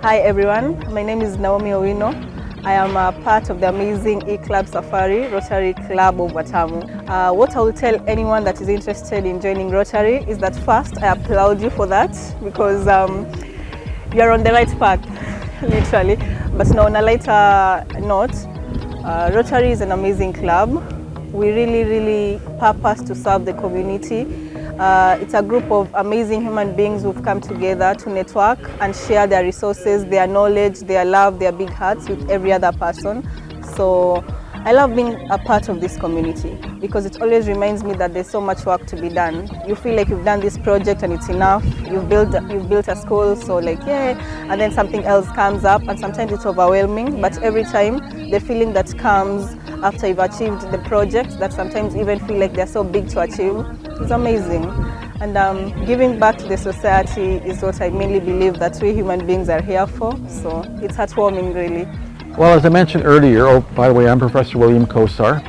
Hi everyone, my name is Naomi Owino. I am a part of the amazing E-Club Safari, Rotary Club of Watamu. What I will tell anyone that is interested in joining Rotary is that first, I applaud you for that because you are on the right path, literally. But now on a lighter note, Rotary is an amazing club. We really purpose to serve the community. It's a group of amazing human beings who've come together to network and share their resources, their knowledge, their love, their big hearts with every other person. So I love being a part of this community because it always reminds me that there's so much work to be done. You feel like you've done this project and it's enough. You've built a school, so like yeah, and then something else comes up and sometimes it's overwhelming. But every time the feeling that comes after you've achieved the project that sometimes even feel like they're so big to achieve, it's amazing. And giving back to the society is what I mainly believe that we human beings are here for. So it's heartwarming, really. Well, as I mentioned earlier, oh, by the way, I'm Professor William Kosar.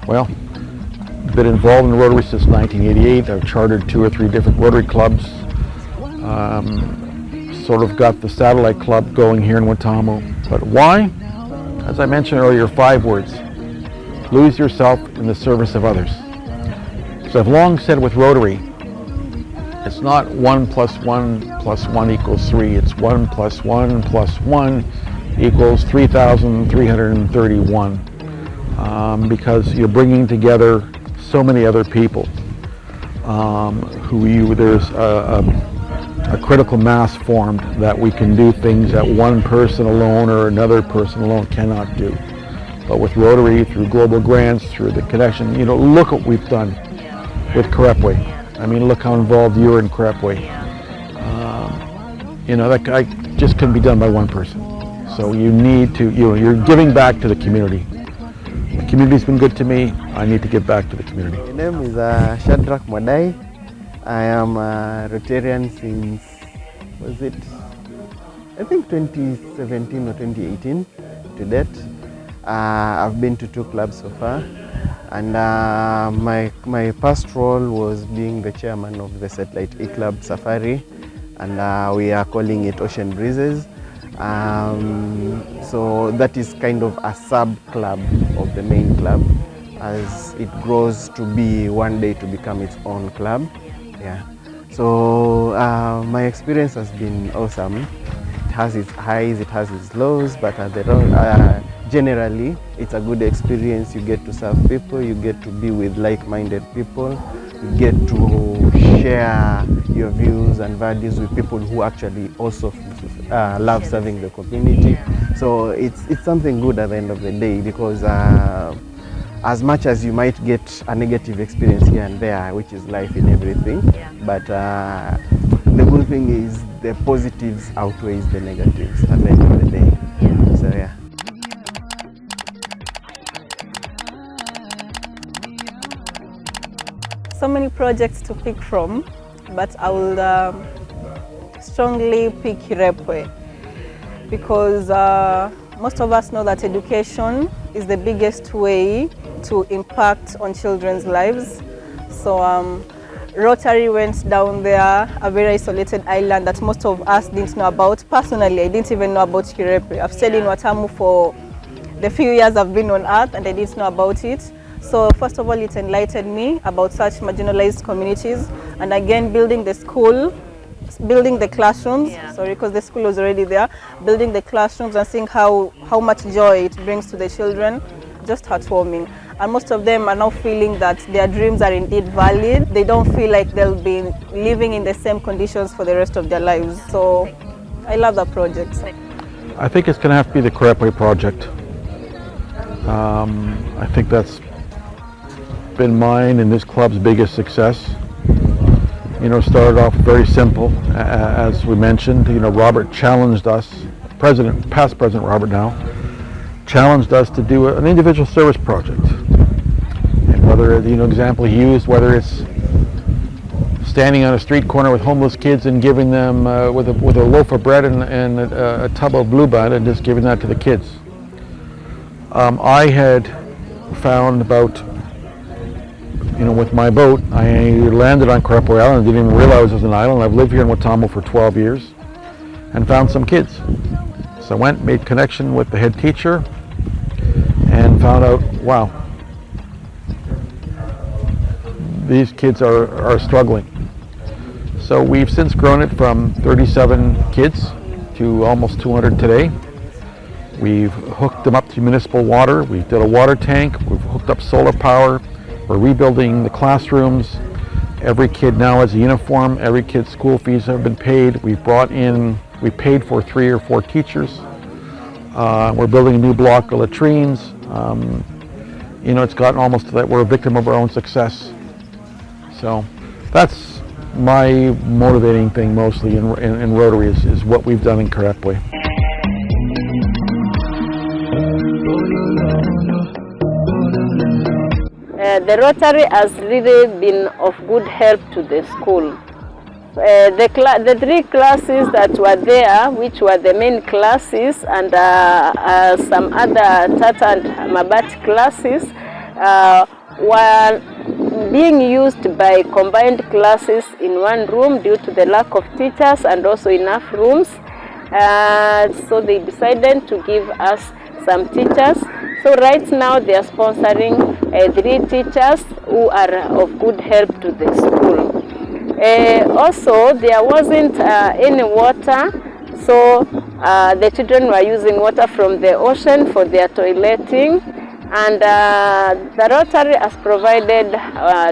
I've been involved in Rotary since 1988. I've chartered 2 or 3 different Rotary clubs. Sort of got the satellite club going here in Watamu. But why? As I mentioned earlier, 5 words. Lose yourself in the service of others. So I've long said with Rotary, it's not 1 + 1 + 1 = 3. It's 1 + 1 + 1 = 3,331. Because you're bringing together so many other people there's a critical mass formed that we can do things that one person alone or another person alone cannot do. But with Rotary, through global grants, through the connection, look what we've done with Karepwe. I mean, look how involved you are in Karepwe. That just couldn't be done by one person. So you need to, you're giving back to the community. The community's been good to me. I need to give back to the community. My name is Shadrach Mwadai. I am a Rotarian since, I think 2017 or 2018 to date. I've been to 2 clubs so far. And my past role was being the chairman of the Satellite E-Club Safari, and we are calling it Ocean Breezes. So that is kind of a sub-club of the main club as it grows to be one day to become its own club. Yeah. So my experience has been awesome. It has its highs, it has its lows, but generally, it's a good experience. You get to serve people, you get to be with like-minded people, you get to share your views and values with people who actually also love serving the community. So it's something good at the end of the day because as much as you might get a negative experience here and there, which is life in everything, but the good thing is the positives outweighs the negatives at the end of the day. So yeah. So many projects to pick from, but I will strongly pick Karepwe because most of us know that education is the biggest way to impact on children's lives. So Rotary went down there, a very isolated island that most of us didn't know about. Personally, I didn't even know about Karepwe. I've stayed in Watamu for the few years I've been on Earth and I didn't know about it. So first of all, it enlightened me about such marginalized communities, and again building the school, building the classrooms, because the school was already there, building the classrooms and seeing how much joy it brings to the children, just heartwarming. And most of them are now feeling that their dreams are indeed valid. They don't feel like they'll be living in the same conditions for the rest of their lives. So I love that project. I think it's going to have to be the Karepwe project. I think that's been mine and this club's biggest success. started off very simple. As we mentioned, Robert challenged us, past President Robert now, challenged us to do an individual service project. And whether, example he used, whether it's standing on a street corner with homeless kids and giving them with a loaf of bread and a tub of Blue Band and just giving that to the kids. I had found about, with my boat, I landed on Karapoi Island, didn't even realize it was an island. I've lived here in Watamu for 12 years and found some kids. So I went, made connection with the head teacher and found out, wow, these kids are struggling. So we've since grown it from 37 kids to almost 200 today. We've hooked them up to municipal water. We did a water tank. We've hooked up solar power. We're rebuilding the classrooms. Every kid now has a uniform. Every kid's school fees have been paid. We paid for 3 or 4 teachers. We're building a new block of latrines. It's gotten almost to that we're a victim of our own success. So that's my motivating thing mostly in Rotary is what we've done in Karapoi. The Rotary has really been of good help to the school. The 3 classes that were there, which were the main classes, and some other Tata and Mabati classes, were being used by combined classes in one room due to the lack of teachers and also enough rooms. So they decided to give us some teachers. So right now they are sponsoring 3 teachers who are of good help to the school. Also, there wasn't any water, so the children were using water from the ocean for their toileting. And the Rotary has provided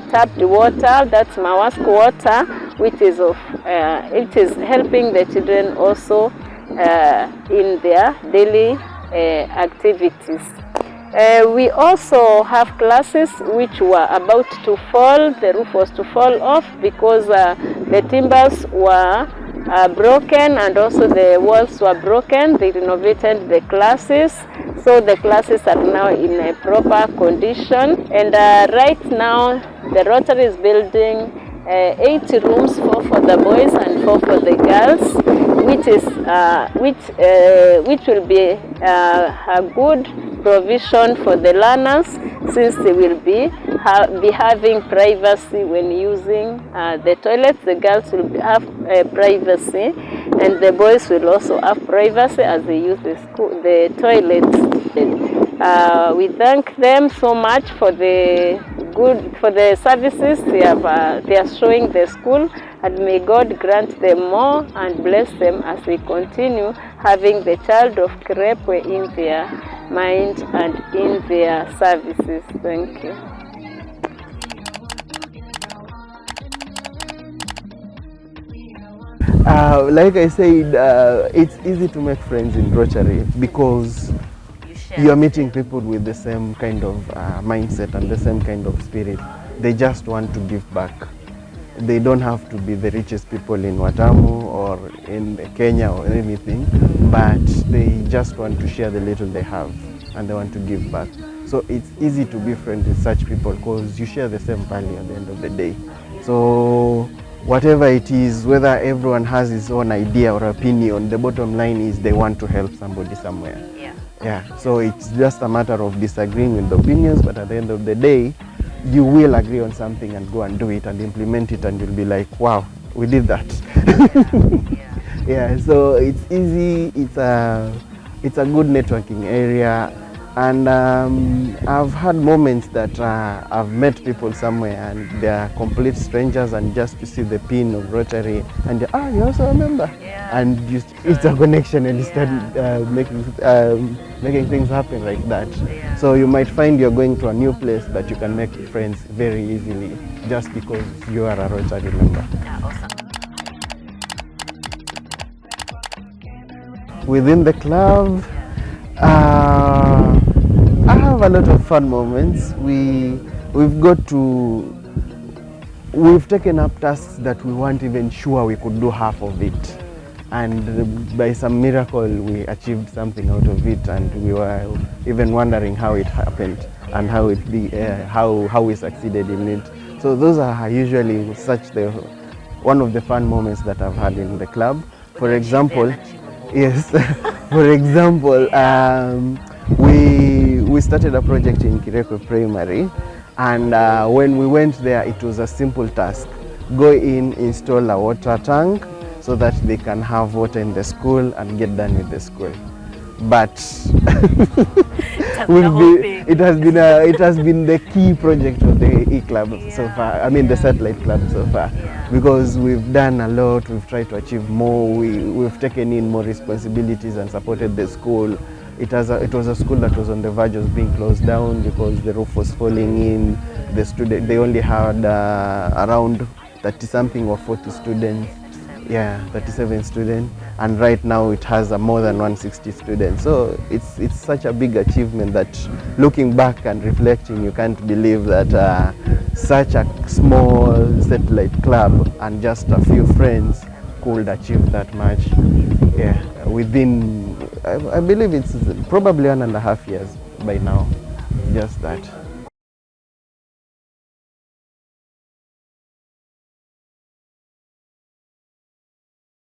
tapped water, that's maweresort water, which is it is helping the children also in their daily activities. We also have classes which were about to fall. The roof was to fall off because the timbers were broken and also the walls were broken. They renovated the classes, so the classes are now in a proper condition. And right now the Rotary is building 8 rooms, 4 for the boys and 4 for the girls, which will be a good provision for the learners, since they will be having privacy when using the toilets. The girls will have privacy, and the boys will also have privacy as they use the toilets. We thank them so much for the services they are showing the school, and may God grant them more and bless them as they continue having the child of Karapoi in their mind and in their services. Thank you. Like I said, it's easy to make friends in Rotary because you're meeting people with the same kind of mindset and the same kind of spirit. They just want to give back. They don't have to be the richest people in Watamu or in Kenya or anything, but they just want to share the little they have and they want to give back. So it's easy to be friends with such people because you share the same value at the end of the day. So whatever it is, whether everyone has his own idea or opinion, the bottom line is they want to help somebody somewhere. Yeah, so it's just a matter of disagreeing with the opinions, but at the end of the day, you will agree on something and go and do it and implement it, and you'll be like, wow, we did that. Yeah, so it's easy, it's a good networking area, and I've had moments that I've met people somewhere and they're complete strangers, and just to see the pin of Rotary and you also remember, and it's a connection, and you start making things happen like that. So you might find you're going to a new place, but you can make friends very easily just because you are a Rotary member. Awesome. Within the club, I have a lot of fun moments. We've got to we've taken up tasks that we weren't even sure we could do half of it. And by some miracle, we achieved something out of it, and we were even wondering how it happened and how we succeeded in it. So those are usually one of the fun moments that I've had in the club. For example, yes, for example, we started a project in Kireko Primary, and when we went there, it was a simple task: go in, install a water tank, so that they can have water in the school and get done with the school. But it has been the key project of the E-Club so far. I mean the satellite club so far, because we've done a lot. We've tried to achieve more. We've taken in more responsibilities and supported the school. It was a school that was on the verge of being closed down because the roof was falling in. They only had around 30-something or 40 students. Yeah, 37 students, and right now it has more than 160 students. So it's such a big achievement that, looking back and reflecting, you can't believe that such a small satellite club and just a few friends could achieve that much. Yeah, within, I believe it's probably 1.5 years by now, just that.